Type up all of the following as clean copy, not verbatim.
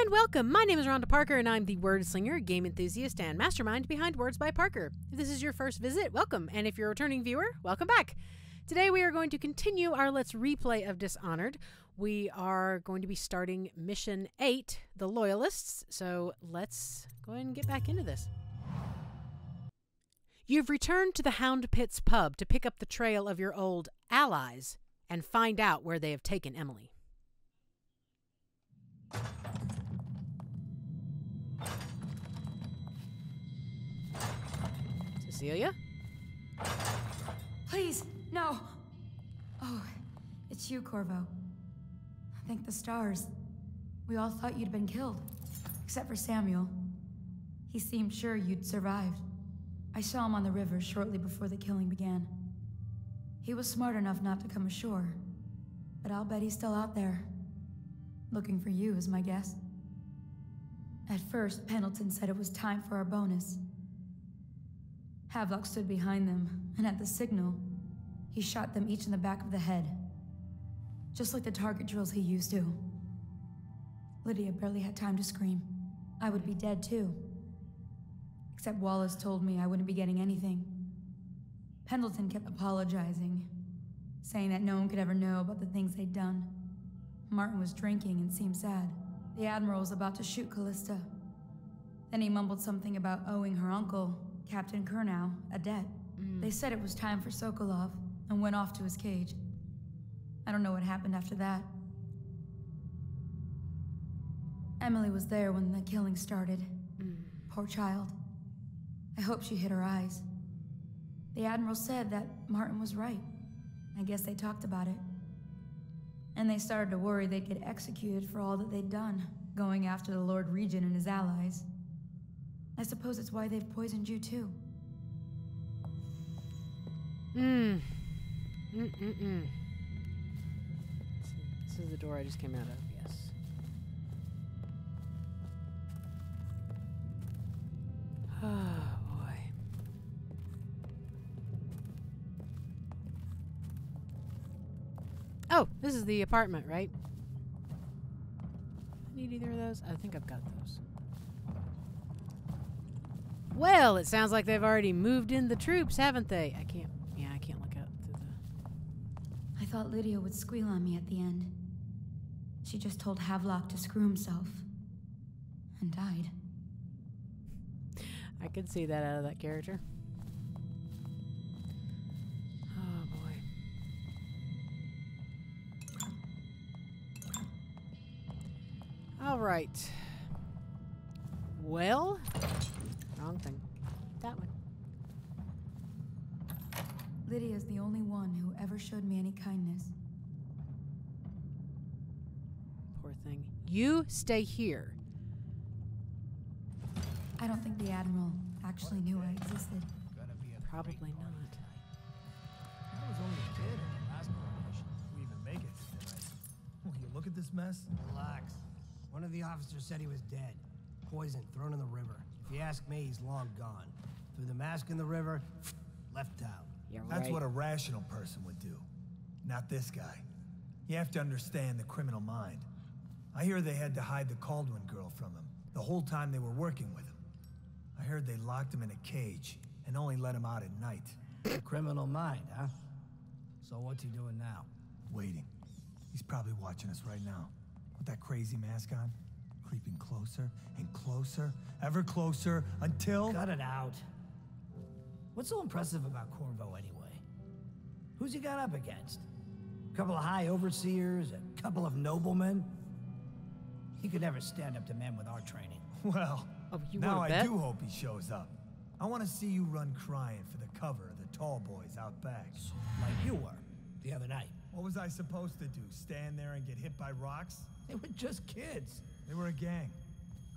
And welcome! My name is Rhonda Parker, and I'm the word slinger, game enthusiast, and mastermind behind Words by Parker. If this is your first visit, welcome, and if you're a returning viewer, welcome back. Today we are going to continue our Let's Replay of Dishonored. We are going to be starting Mission 8, the Loyalists, so let's go ahead and get back into this. You've returned to the Hound Pits Pub to pick up the trail of your old allies and find out where they have taken Emily. Cecilia? Please, no. Oh, it's you, Corvo. Thank the stars. We all thought you'd been killed, except for Samuel. He seemed sure you'd survived. I saw him on the river shortly before the killing began. He was smart enough not to come ashore, but I'll bet he's still out there. Looking for you is my guess. At first, Pendleton said it was time for our bonus. Havelock stood behind them, and at the signal, he shot them each in the back of the head. Just like the target drills he used to. Lydia barely had time to scream. I would be dead too. Except Wallace told me I wouldn't be getting anything. Pendleton kept apologizing, saying that no one could ever know about the things they'd done. Martin was drinking and seemed sad. The Admiral was about to shoot Callista. Then he mumbled something about owing her uncle, Captain Kurnow, a debt. They said it was time for Sokolov, and went off to his cage. I don't know what happened after that. Emily was there when the killing started. Poor child. I hope she hid her eyes. The Admiral said that Martin was right. I guess they talked about it. And they started to worry they'd get executed for all that they'd done, going after the Lord Regent and his allies. I suppose it's why they've poisoned you too. This is the door I just came out of, yes. Oh, boy. Oh, this is the apartment, right? Need either of those? I think I've got those. Well, it sounds like they've already moved in the troops, haven't they? I can't look out through the... I thought Lydia would squeal on me at the end. She just told Havelock to screw himself. And died. I could see that out of that character. Oh, boy. All right. Well... Wrong thing. That one. Lydia's the only one who ever showed me any kindness. Poor thing. You stay here. I don't think the Admiral actually knew I existed. Probably not. I was only a kid in the last coronation. We even make it to tonight. Will you look at this mess? Relax. One of the officers said he was dead. Poisoned, thrown in the river. If you ask me, he's long gone. Threw the mask in the river, left town. You're That's right. what a rational person would do. Not this guy. You have to understand the criminal mind. I hear they had to hide the Caldwin girl from him the whole time they were working with him. I heard they locked him in a cage and only let him out at night. A criminal mind, huh? So what's he doing now? Waiting. He's probably watching us right now. With that crazy mask on. Creeping closer and closer, ever closer, until... Cut it out. What's so impressive about Corvo anyway? Who's he got up against? A couple of high overseers, a couple of noblemen? He could never stand up to men with our training. Well, Oh, you now wanna I bet? do hope he shows up. I want to see you run crying for the cover of the tall boys out back. Like you were, the other night. What was I supposed to do, stand there and get hit by rocks? They were just kids. They were a gang.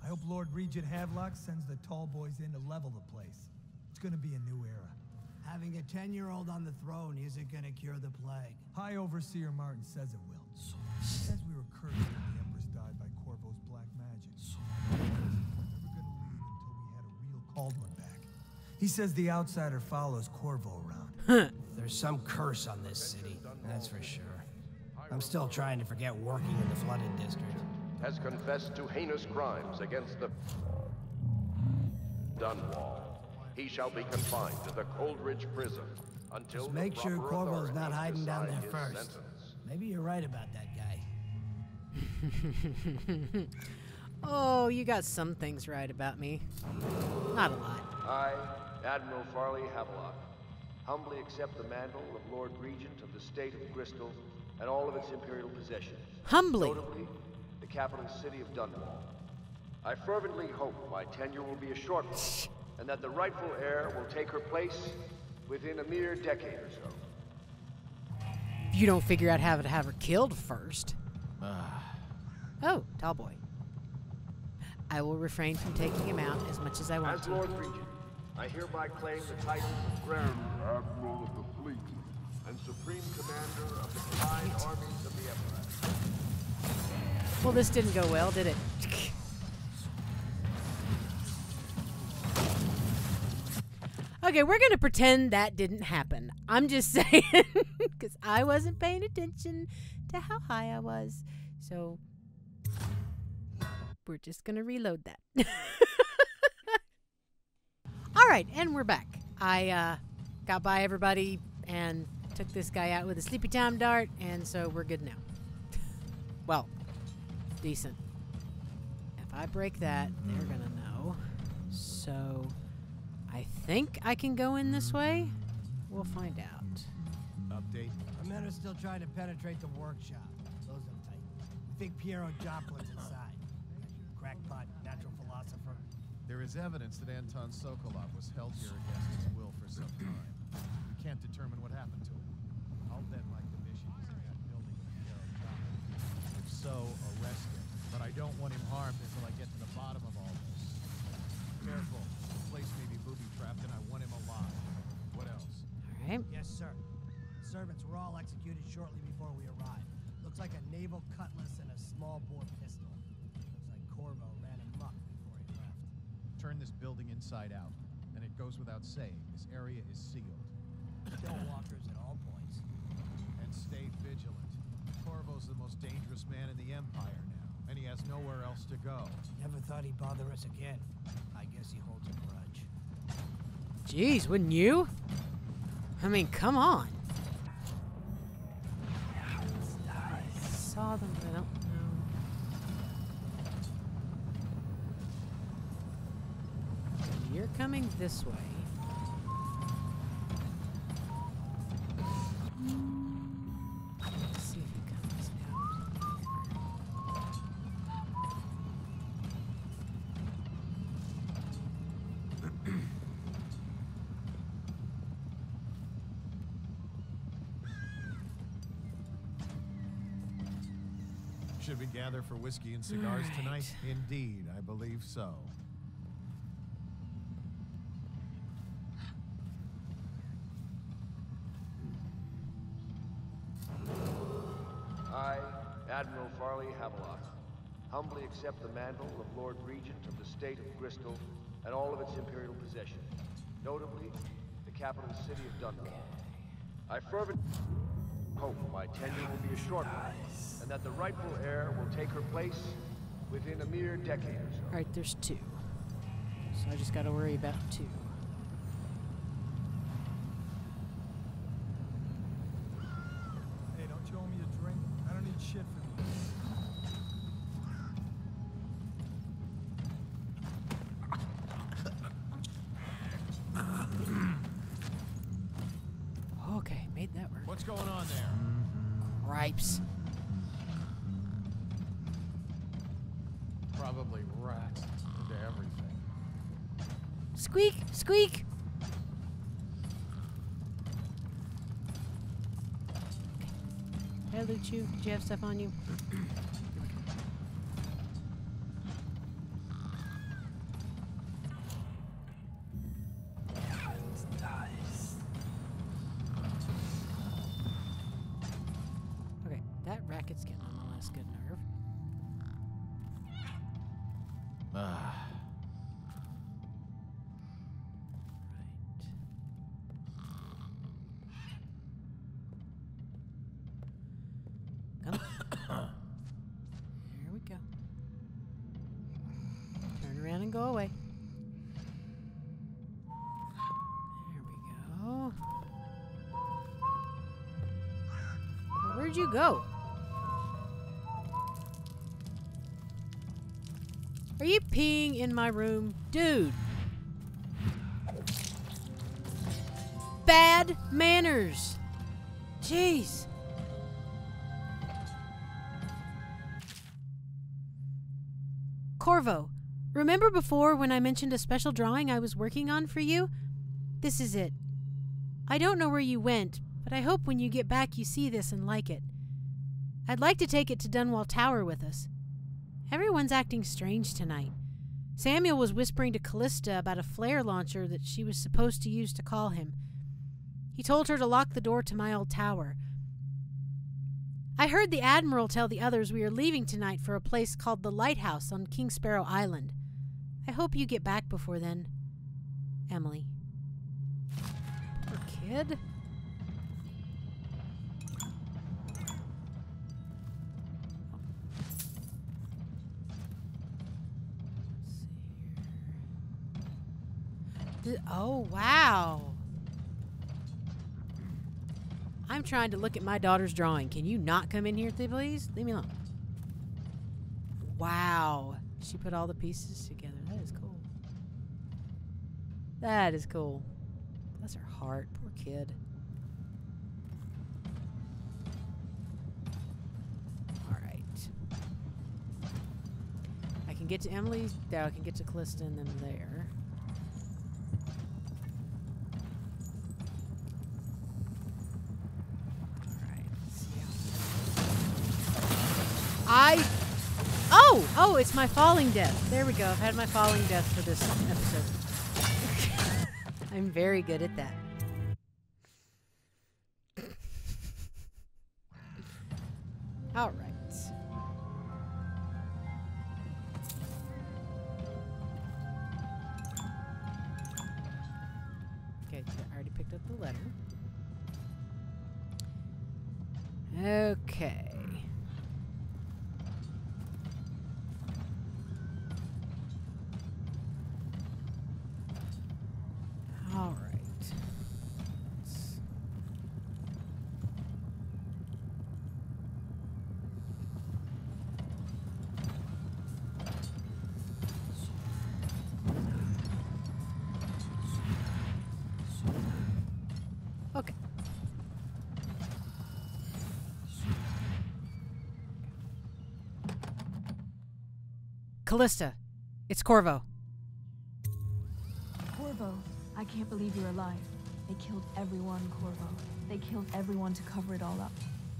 I hope Lord Regent Havelock sends the tall boys in to level the place. It's gonna be a new era. Having a 10-year-old on the throne isn't gonna cure the plague. High Overseer Martin says it will. He says we were cursed when the Empress died by Corvo's black magic. We were never gonna leave until we had a real Caldwin back. He says the outsider follows Corvo around. There's some curse on this city, that's for sure. I'm still trying to forget working in the flooded district. has confessed to heinous crimes against the Dunwall. He shall be confined to the Coldridge prison until Just make sure Corvo's not hiding down there his first. Sentence. Maybe you're right about that guy. Oh, you got some things right about me. Not a lot. I, Admiral Farley Havelock, humbly accept the mantle of Lord Regent of the State of Bristol and all of its imperial possessions. Humbly. Notably, the capital city of Dunwall. I fervently hope my tenure will be a short one, and that the rightful heir will take her place within a mere decade or so. If you don't figure out how to have her killed first. Oh, tall boy. I will refrain from taking him out as much as I want As to. Lord Regent, I hereby claim the titles of Grand Admiral of the Fleet and Supreme Commander of the combined armies of the Empire. Well, this didn't go well, did it? Okay, we're going to pretend that didn't happen. I'm just saying, because I wasn't paying attention to how high I was. So, we're just going to reload that. All right, and we're back. I got by everybody and took this guy out with a sleepy time dart, and so we're good now. Well, decent. If I break that, they're going to know. So, I think I can go in this way. We'll find out. Update. Our men are still trying to penetrate the workshop. Close them tight. We think Piero Joplin's inside. Crackpot, natural philosopher. There is evidence that Anton Sokolov was held here against his will for some time. We can't determine what happened to him. I'll bet my commission is in that building with Piero Joplin. If so, arrest him. But I don't want him harmed until I get to the bottom of all this. Careful. The place may be booby-trapped and I want him alive. What else? All right. Yes, sir. The servants were all executed shortly before we arrived. Looks like a naval cutlass and a small bore pistol. Looks like Corvo ran amok before he left. Turn this building inside out. And it goes without saying, this area is sealed. Still walkers at all points. And stay vigilant. Corvo's the most dangerous man in the Empire now, and he has nowhere else to go. Never thought he'd bother us again. I guess he holds a grudge. Jeez, wouldn't you? I mean, come on. I saw them, but I don't know. You're coming this way. Let's see if he comes out. Should we gather for whiskey and cigars tonight? Indeed, I believe so. I, Admiral Farley Havelock, humbly accept the mantle of Lord Regent of the State of Bristol and all of its imperial possessions, notably the capital city of Dunwall. I fervently hope my tenure will be a short one, and that the rightful heir will take her place within a mere decade or so. All right, there's two. So I just got to worry about two. Hey, don't you owe me a drink? I don't need shit from you. Okay, made that work. What's going on there? Gripes. Probably rats into everything. Squeak! Squeak! Did I loot you? Did you have stuff on you? Okay, that racket's getting on my last good nerve. Right. Come. Here we go. and go away. There we go. Well, where'd you go? Are you peeing in my room? Dude. Bad manners. Jeez. Corvo, remember before when I mentioned a special drawing I was working on for you? This is it. I don't know where you went, but I hope when you get back you see this and like it. I'd like to take it to Dunwall Tower with us. Everyone's acting strange tonight. Samuel was whispering to Callista about a flare launcher that she was supposed to use to call him. He told her to lock the door to my old tower. I heard the Admiral tell the others we are leaving tonight for a place called the Lighthouse on King Sparrow Island. I hope you get back before then. Emily. Poor kid. Oh, wow. I'm trying to look at my daughter's drawing. Can you not come in here, please? Leave me alone. Wow. She put all the pieces together. That is cool. That is cool. Bless her heart. Poor kid. All right. I can get to Emily's. There, I can get to Callista and them there. Oh, it's my falling death. There we go. I've had my falling death for this episode. I'm very good at that. All right. Okay, so I already picked up the letter. Okay. All right. Okay. Callista, it's Corvo. Corvo, I can't believe you're alive. They killed everyone, Corvo. They killed everyone to cover it all up.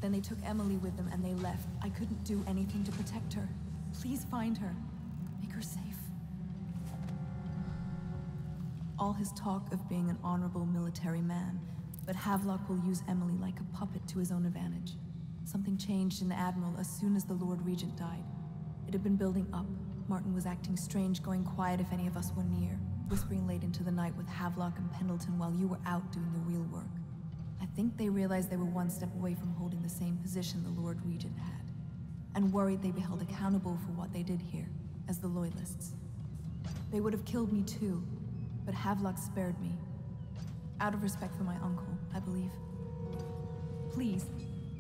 Then they took Emily with them and they left. I couldn't do anything to protect her. Please find her. Make her safe. All his talk of being an honorable military man, but Havelock will use Emily like a puppet to his own advantage. Something changed in the Admiral as soon as the Lord Regent died. It had been building up. Martin was acting strange, going quiet if any of us were near, whispering late into the night with Havelock and Pendleton while you were out doing the real work. I think they realized they were one step away from holding the same position the Lord Regent had, and worried they'd be held accountable for what they did here, as the Loyalists. They would have killed me too, but Havelock spared me. Out of respect for my uncle, I believe. Please,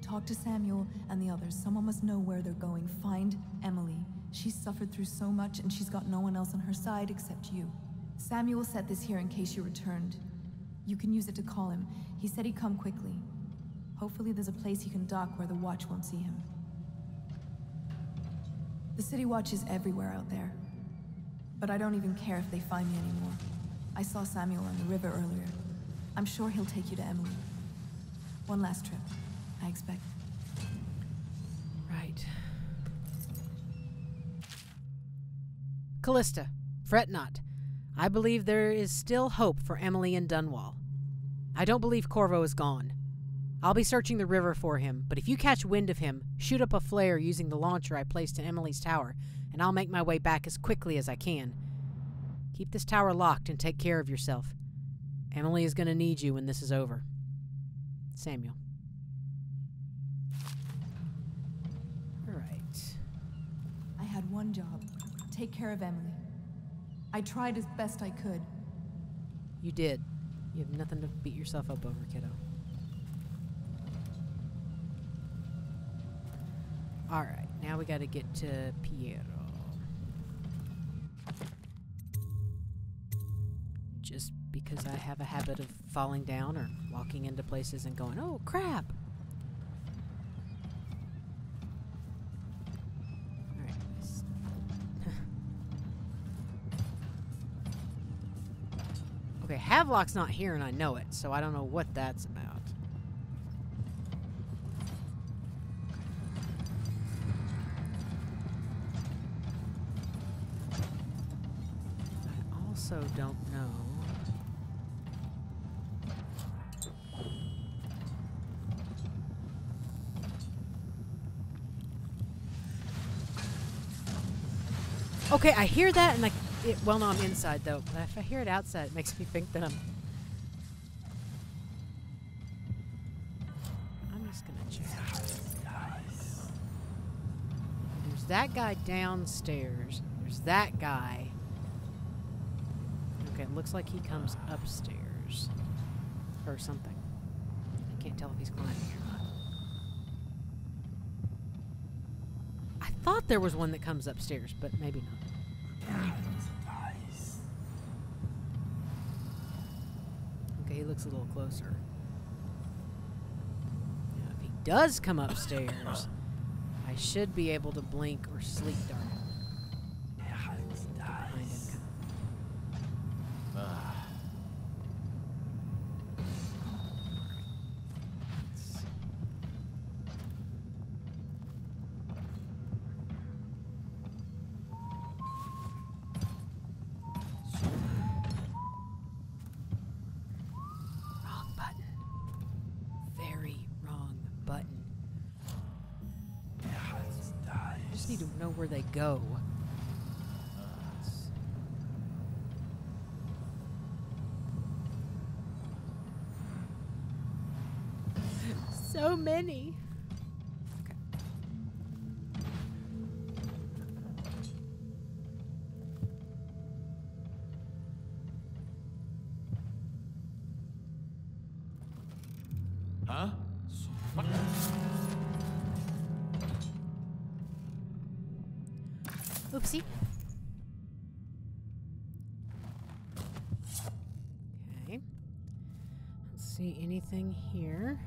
talk to Samuel and the others. Someone must know where they're going. Find Emily. She's suffered through so much and she's got no one else on her side except you. Samuel set this here in case you returned. You can use it to call him. He said he'd come quickly. Hopefully there's a place he can dock where the Watch won't see him. The City Watch is everywhere out there. But I don't even care if they find me anymore. I saw Samuel on the river earlier. I'm sure he'll take you to Emily. One last trip, I expect. Right. Callista, fret not. I believe there is still hope for Emily and Dunwall. I don't believe Corvo is gone. I'll be searching the river for him, but if you catch wind of him, shoot up a flare using the launcher I placed in Emily's tower, and I'll make my way back as quickly as I can. Keep this tower locked and take care of yourself. Emily is going to need you when this is over. Samuel. All right. I had one job. Take care of Emily. I tried as best I could. You did. You have nothing to beat yourself up over, kiddo. Alright, now we gotta get to Piero. Just because I have a habit of falling down or walking into places and going, oh crap! Alright. Okay, Havelock's not here and I know it, so I don't know what that's about. I also don't know. Okay, I hear that, and well, no, I'm inside though. But if I hear it outside, it makes me think that I'm just gonna check. There's that guy downstairs. There's that guy. Okay, it looks like he comes upstairs or something. I can't tell if he's climbing or not. I thought there was one that comes upstairs, but maybe not. Okay, he looks a little closer. Now, if he does come upstairs, I should be able to blink or sleep dart. Behind him. Need to know where they go. So many. Okay. Huh? Oopsie. Okay. Let's see anything here.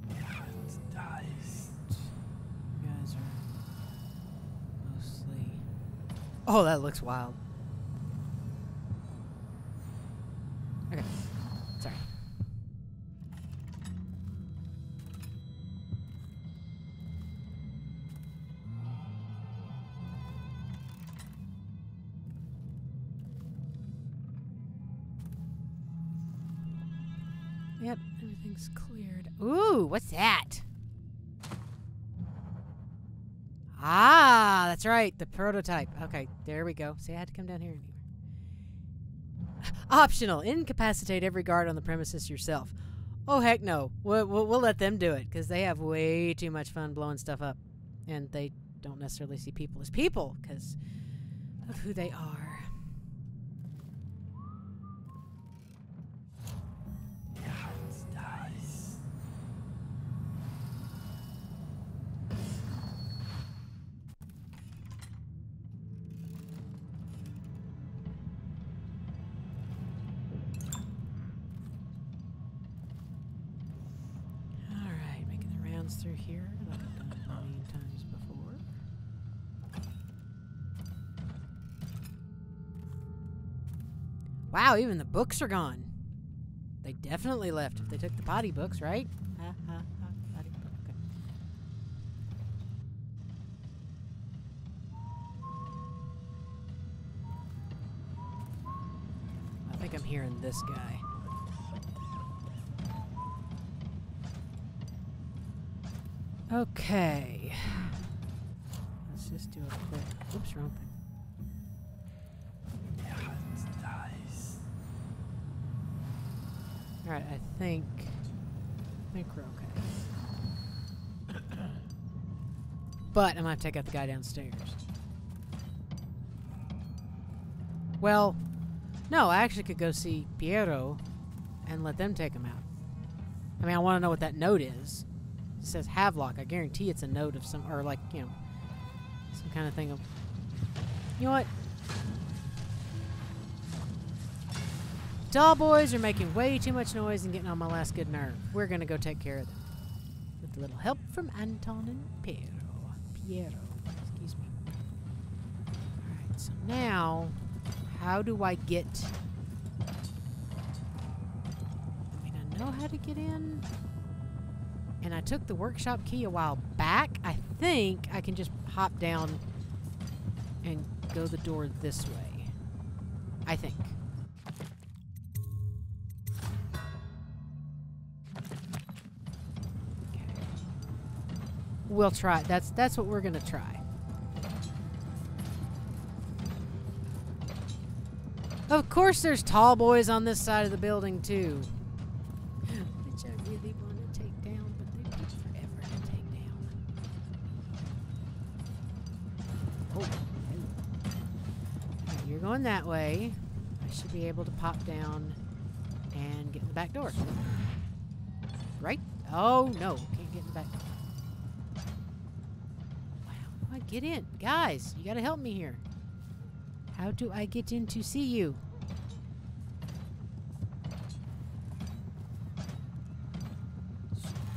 You guys are mostly... Oh, that looks wild. Okay. Sorry. Yep, everything's cleared. Ooh, what's that? Ah, that's right, the prototype. Okay, there we go. See, I had to come down here anyway. Optional. Incapacitate every guard on the premises yourself. Oh, heck no. We'll let them do it, because they have way too much fun blowing stuff up. And they don't necessarily see people as people, because of who they are. Through here, like I've done a million times before. Wow, even the books are gone. They definitely left if they took the potty books, right? Ha ha ha. Potty book. Okay. I think I'm hearing this guy. Okay. Let's just do a quick... Oops, wrong thing. Alright, I think we're okay. But I'm gonna have to take out the guy downstairs. Well, no, I actually could go see Piero and let them take him out. I mean, I want to know what that note is. It says Havelock. I guarantee it's a note of some, or like, you know, some kind of thing of... You know what? Tall boys are making way too much noise and getting on my last good nerve. We're going to go take care of them. With a little help from Anton and Piero. Excuse me. Alright, so now, how do I get... I mean, I know how to get in. And I took the workshop key a while back. I think I can just hop down and go the door this way. I think. We'll try. That's what we're gonna try. Of course there's tall boys on this side of the building too. Which I really want to take down, but they take forever to take down. Oh, right, you're going that way. I should be able to pop down and get in the back door. Right? Oh no, can't get in the back door. Get in. Guys, you gotta help me here. How do I get in to see you?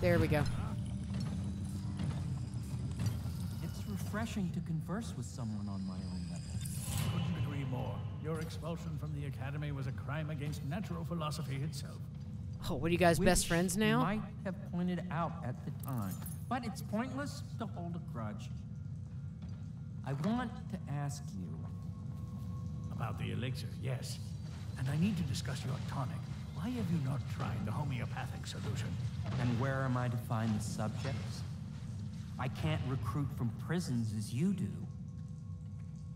There we go. It's refreshing to converse with someone on my own level. Couldn't agree more. Your expulsion from the academy was a crime against natural philosophy itself. Oh, what are you guys, best friends now? You might have pointed out at the time, but it's pointless to hold a grudge. I want to ask you... About the elixir, yes. And I need to discuss your tonic. Why have you not tried the homeopathic solution? And where am I to find the subjects? I can't recruit from prisons as you do.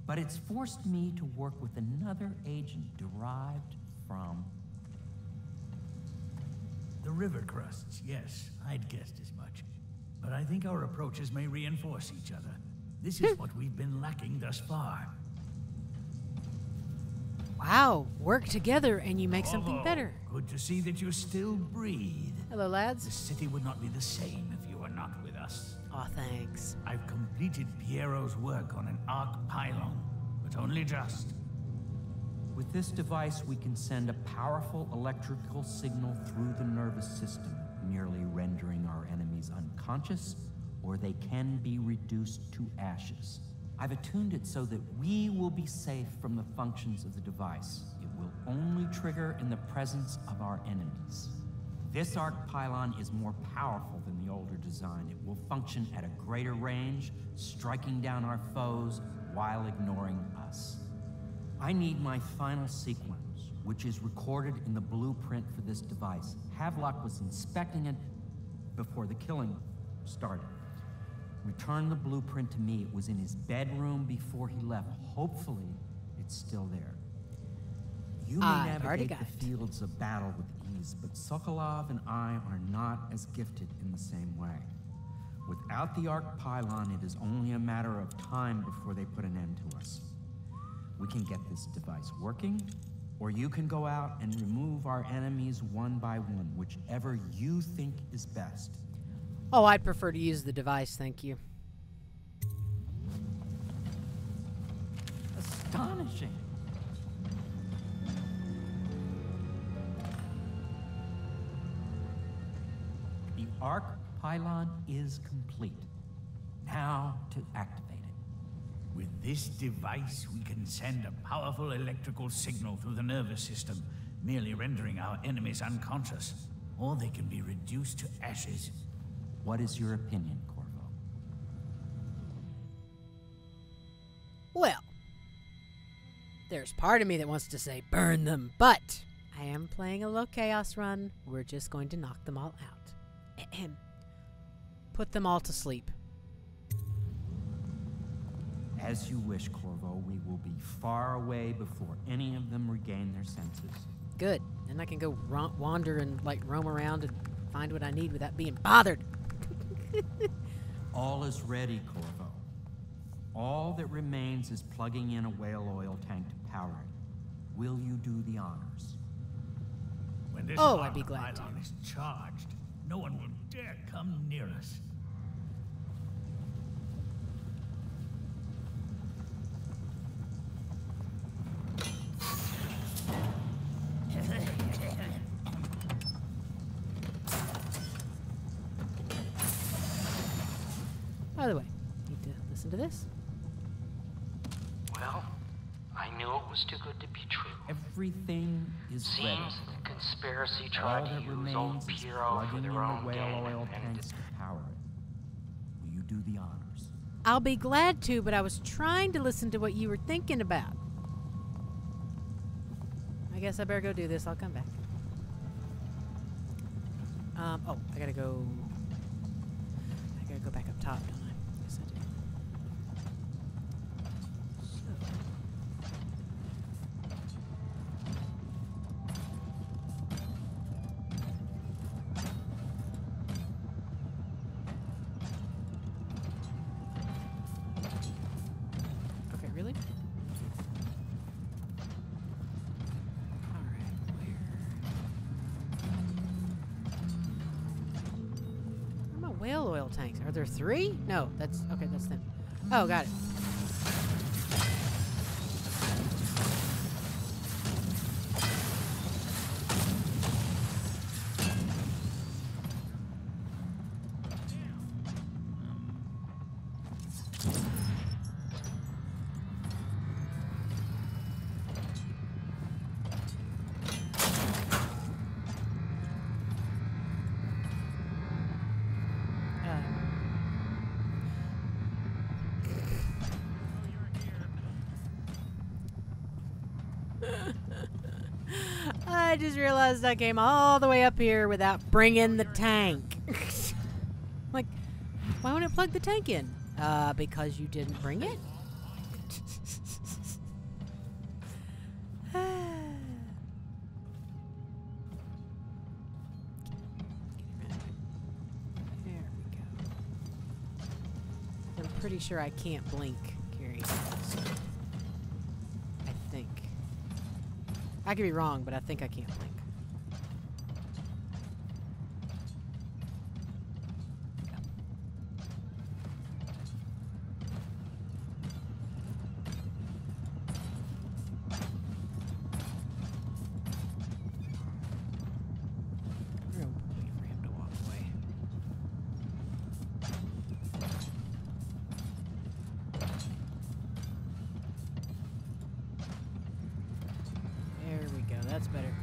But it's forced me to work with another agent derived from... The river crusts, yes. I'd guessed as much. But I think our approaches may reinforce each other. This is what we've been lacking thus far. Wow, work together and you make something better. Good to see that you still breathe. Hello, lads. The city would not be the same if you were not with us. Aw, thanks. I've completed Piero's work on an arc pylon, but only just. With this device, we can send a powerful electrical signal through the nervous system, merely rendering our enemies unconscious, or they can be reduced to ashes. I've attuned it so that we will be safe from the functions of the device. It will only trigger in the presence of our enemies. This arc pylon is more powerful than the older design. It will function at a greater range, striking down our foes while ignoring us. I need my final sequence, which is recorded in the blueprint for this device. Havelock was inspecting it before the killing started. Return the blueprint to me. It was in his bedroom before he left. Hopefully, it's still there. You may navigate the fields of battle with ease, but Sokolov and I are not as gifted in the same way. Without the arc pylon, it is only a matter of time before they put an end to us. We can get this device working, or you can go out and remove our enemies one by one, whichever you think is best. Oh, I'd prefer to use the device, thank you. Astonishing. The arc pylon is complete. Now to activate it. With this device, we can send a powerful electrical signal through the nervous system, merely rendering our enemies unconscious, or they can be reduced to ashes. What is your opinion, Corvo? Well, there's part of me that wants to say burn them, but I am playing a low chaos run. We're just going to knock them all out. Ahem. Put them all to sleep. As you wish, Corvo. We will be far away before any of them regain their senses. Good. Then I can go wander and like roam around and find what I need without being bothered. All is ready, Corvo. All that remains is plugging in a whale oil tank to power it. Will you do the honors? When this I'd be glad to. pylon is charged, no one will dare come near us. By the way, need to listen to this. Well, I knew it was too good to be true. Everything is ready. Seems the conspiracy All tried to that use remains old is Piero for plugging in their the own whale gain, oil and tanks to power it. Will you do the honors? I'll be glad to, but I was trying to listen to what you were thinking about. I guess I better go do this. I'll come back. Oh, I gotta go back up top, don't I? Yes, I do. Okay, really? Whale oil tanks. Are there 3? No, that's okay, that's them. Oh, got it. I just realized I came all the way up here without bringing the tank. Like, why won't it plug the tank in? Because you didn't bring it? There we go. I'm pretty sure I can't blink, Carrie. I think. I could be wrong, but I think I can't blink. We're gonna wait for him to walk away. There we go. That's better.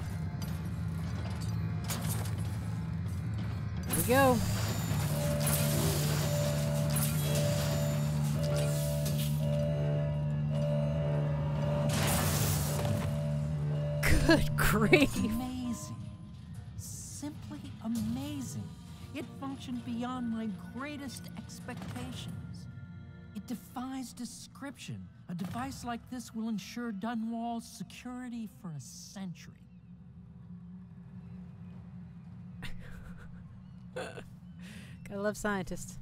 There we go. Good grief. Amazing. Simply amazing. It functioned beyond my greatest expectations. It defies description. A device like this will ensure Dunwall's security for a century. Gotta love scientists.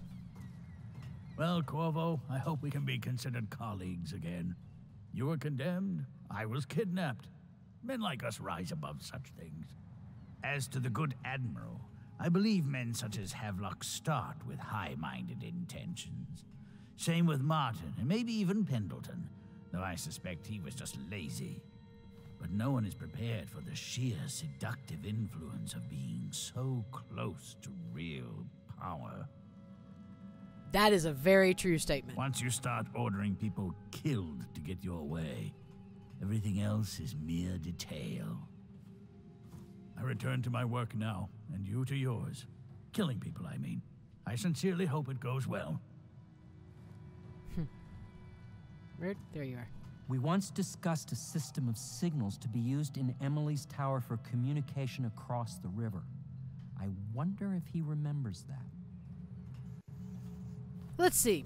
Well, Corvo, I hope we can be considered colleagues again. You were condemned, I was kidnapped. Men like us rise above such things. As to the good Admiral, I believe men such as Havelock start with high-minded intentions. Same with Martin, and maybe even Pendleton, though I suspect he was just lazy. But no one is prepared for the sheer seductive influence of being so close to real power. That is a very true statement. Once you start ordering people killed to get your way, everything else is mere detail. I return to my work now, and you to yours. Killing people, I mean. I sincerely hope it goes well. Where? There you are. We once discussed a system of signals to be used in Emily's tower for communication across the river. I wonder if he remembers that. Let's see.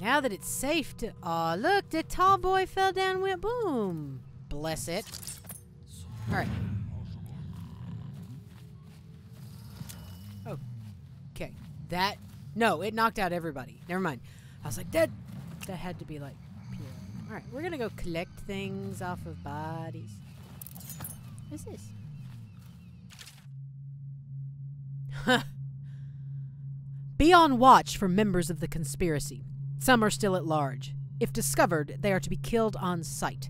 Now that it's safe to... Aw, look, the tall boy fell down and went boom. Bless it. Alright. Okay. That... No, it knocked out everybody. Never mind. I was like, that had to be like pure. Alright, we're gonna go collect things off of bodies. What's this? Be on watch for members of the conspiracy. Some are still at large. If discovered, they are to be killed on sight.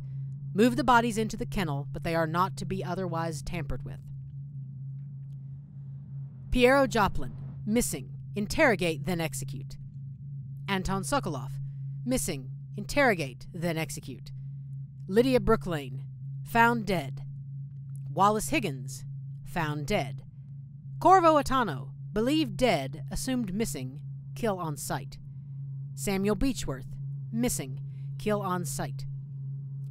Move the bodies into the kennel, but they are not to be otherwise tampered with. Piero Joplin, missing. Interrogate, then execute. Anton Sokolov, missing. Interrogate, then execute. Lydia Brooklane, found dead. Wallace Higgins, found dead. Corvo Attano, believed dead, assumed missing, kill on sight. Samuel Beechworth, missing, kill on sight.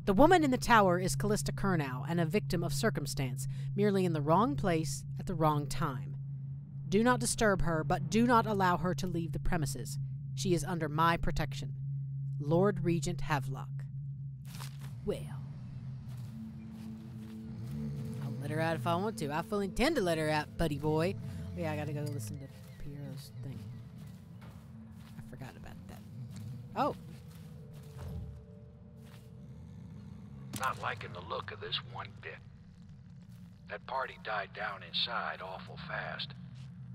The woman in the tower is Callista Kurnow and a victim of circumstance, merely in the wrong place at the wrong time. Do not disturb her, but do not allow her to leave the premises. She is under my protection. Lord Regent Havelock. Well, I'll let her out if I want to. I fully intend to let her out, buddy boy. Oh, yeah, I gotta go listen to Piero's thing. I forgot about that. Oh. Not liking the look of this one bit. That party died down inside awful fast.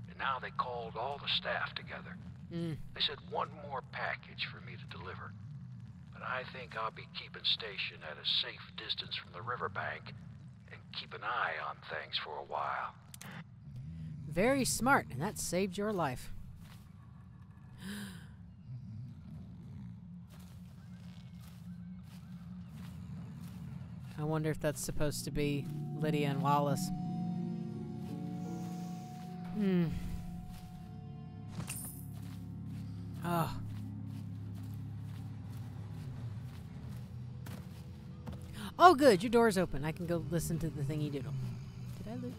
And now they called all the staff together. They said one more package for me to deliver. But I think I'll be keeping station at a safe distance from the riverbank and keep an eye on things for a while. Very smart, and that saved your life. I wonder if that's supposed to be Lydia and Wallace. Oh. Oh, good. Your door's open. I can go listen to the thingy doodle. Did I loot?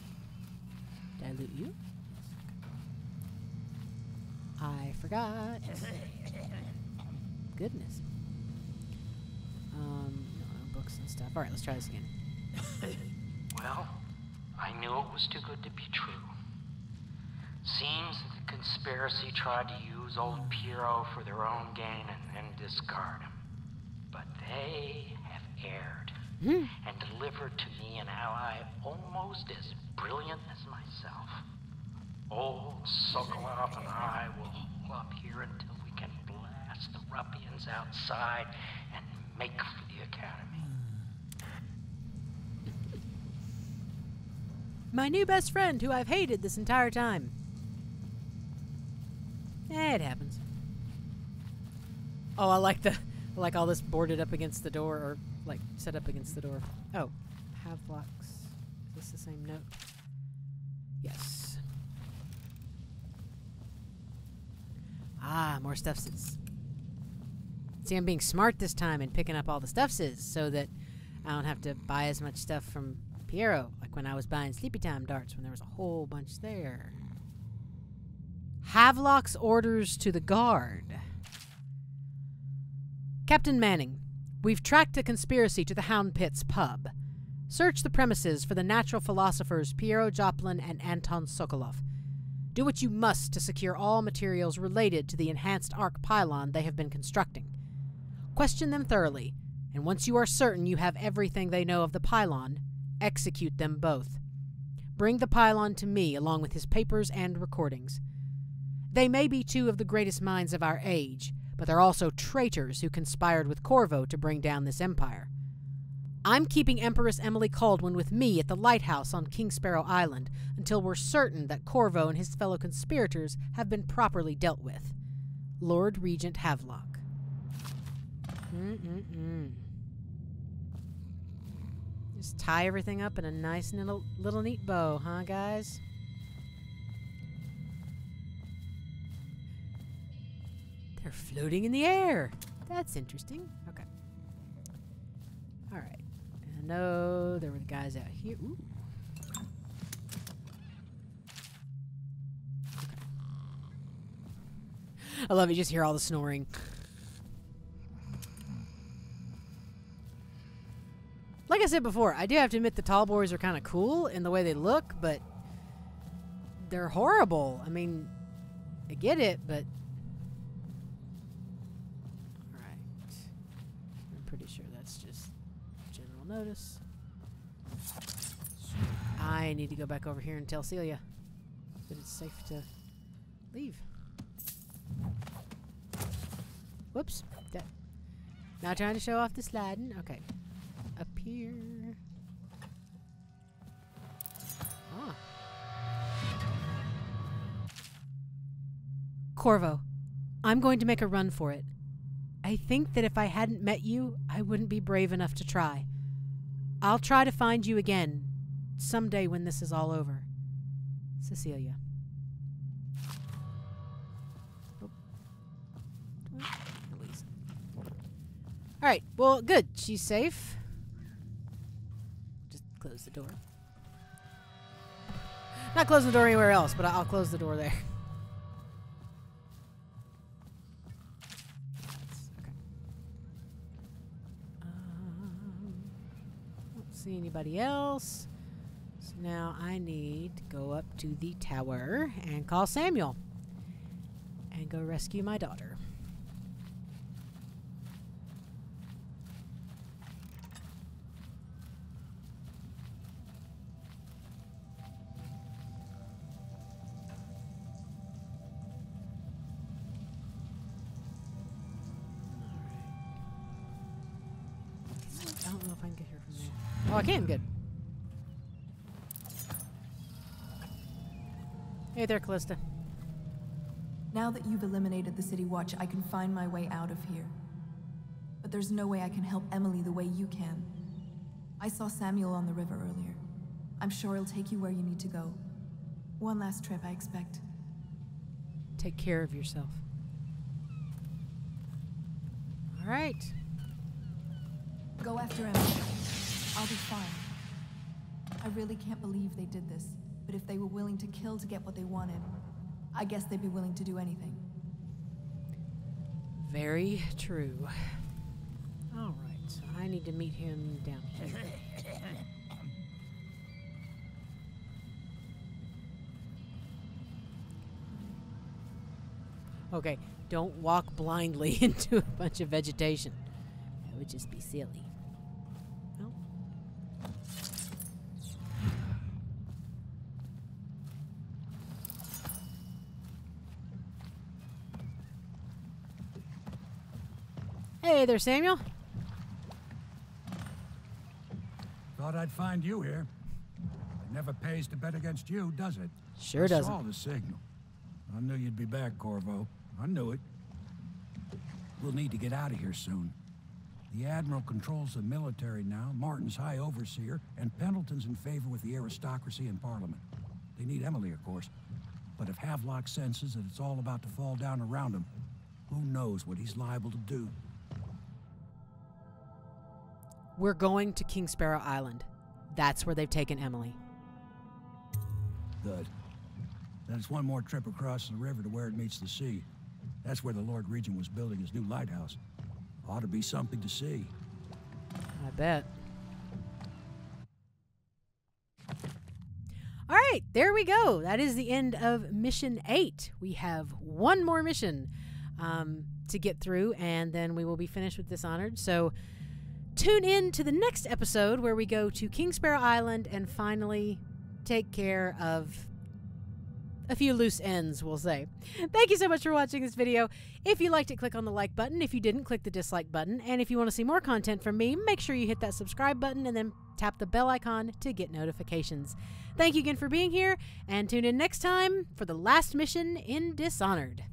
Did I loot you? I forgot. Goodness. No, books and stuff. Alright, let's try this again. Well, I knew it was too good to be true. Seems that the conspiracy tried to use old Piero for their own gain and then discard him. But they have erred and delivered to me an ally almost as brilliant as myself. Old Sokolov and I will hold up here until we can blast the ruffians outside and make for the academy. My new best friend, who I've hated this entire time. It happens. Oh, I like all this boarded up against the door, or like set up against the door. Oh, Havelocks. Is this the same note? Yes. Ah, more stuffses. See, I'm being smart this time and picking up all the stuffses so that I don't have to buy as much stuff from Piero, like when I was buying Sleepy Time darts when there was a whole bunch there. Havelock's orders to the guard. Captain Manning, we've tracked a conspiracy to the Hound Pits Pub. Search the premises for the natural philosophers Piero Joplin and Anton Sokolov. Do what you must to secure all materials related to the enhanced arc pylon they have been constructing. Question them thoroughly, and once you are certain you have everything they know of the pylon, execute them both. Bring the pylon to me along with his papers and recordings. They may be two of the greatest minds of our age, but they're also traitors who conspired with Corvo to bring down this empire. I'm keeping Empress Emily Caldwin with me at the lighthouse on King Sparrow Island until we're certain that Corvo and his fellow conspirators have been properly dealt with. Lord Regent Havelock. Just tie everything up in a nice little neat bow, huh, guys? They're floating in the air. That's interesting. Okay. All right. I know there were the guys out here. Ooh. Okay. I love it. You just hear all the snoring. Like I said before, I do have to admit the tall boys are kind of cool in the way they look, but they're horrible. I mean, I get it, but... Alright. I'm pretty sure that's just general notice. I need to go back over here and tell Celia that it's safe to leave. Whoops. Not trying to show off the sliding. Okay. Up here. Ah. Corvo, I'm going to make a run for it. I think that if I hadn't met you, I wouldn't be brave enough to try. I'll try to find you again, someday when this is all over. Cecilia. Alright, well, good. She's safe. Just close the door. Not close the door anywhere else, but I'll close the door there. Okay. Don't see anybody else. So now I need to go up to the tower and call Samuel. And go rescue my daughter. I don't know if I can get here from there. Oh, I can. Good. Hey there, Callista. Now that you've eliminated the City Watch, I can find my way out of here. But there's no way I can help Emily the way you can. I saw Samuel on the river earlier. I'm sure he'll take you where you need to go. One last trip, I expect. Take care of yourself. All right. Go after Emily. I'll be fine. I really can't believe they did this, but if they were willing to kill to get what they wanted, I guess they'd be willing to do anything. Very true. All right, so I need to meet him down here. Okay, don't walk blindly into a bunch of vegetation. That would just be silly. Well. Hey there, Samuel. Thought I'd find you here. It never pays to bet against you, does it? Sure doesn't. I saw the signal. I knew you'd be back, Corvo. I knew it. We'll need to get out of here soon. The Admiral controls the military now, Martin's High Overseer, and Pendleton's in favor with the aristocracy and Parliament. They need Emily, of course. But if Havelock senses that it's all about to fall down around him, who knows what he's liable to do? We're going to King Sparrow Island. That's where they've taken Emily. Good. Then it's one more trip across the river to where it meets the sea. That's where the Lord Regent was building his new lighthouse. Ought to be something to see. I bet. All right, there we go. That is the end of Mission 8. We have one more mission to get through, and then we will be finished with Dishonored. So tune in to the next episode where we go to King Sparrow Island and finally take care of a few loose ends, we'll say. Thank you so much for watching this video. If you liked it, click on the like button. If you didn't, click the dislike button. And if you want to see more content from me, make sure you hit that subscribe button and then tap the bell icon to get notifications. Thank you again for being here, and tune in next time for the last mission in Dishonored.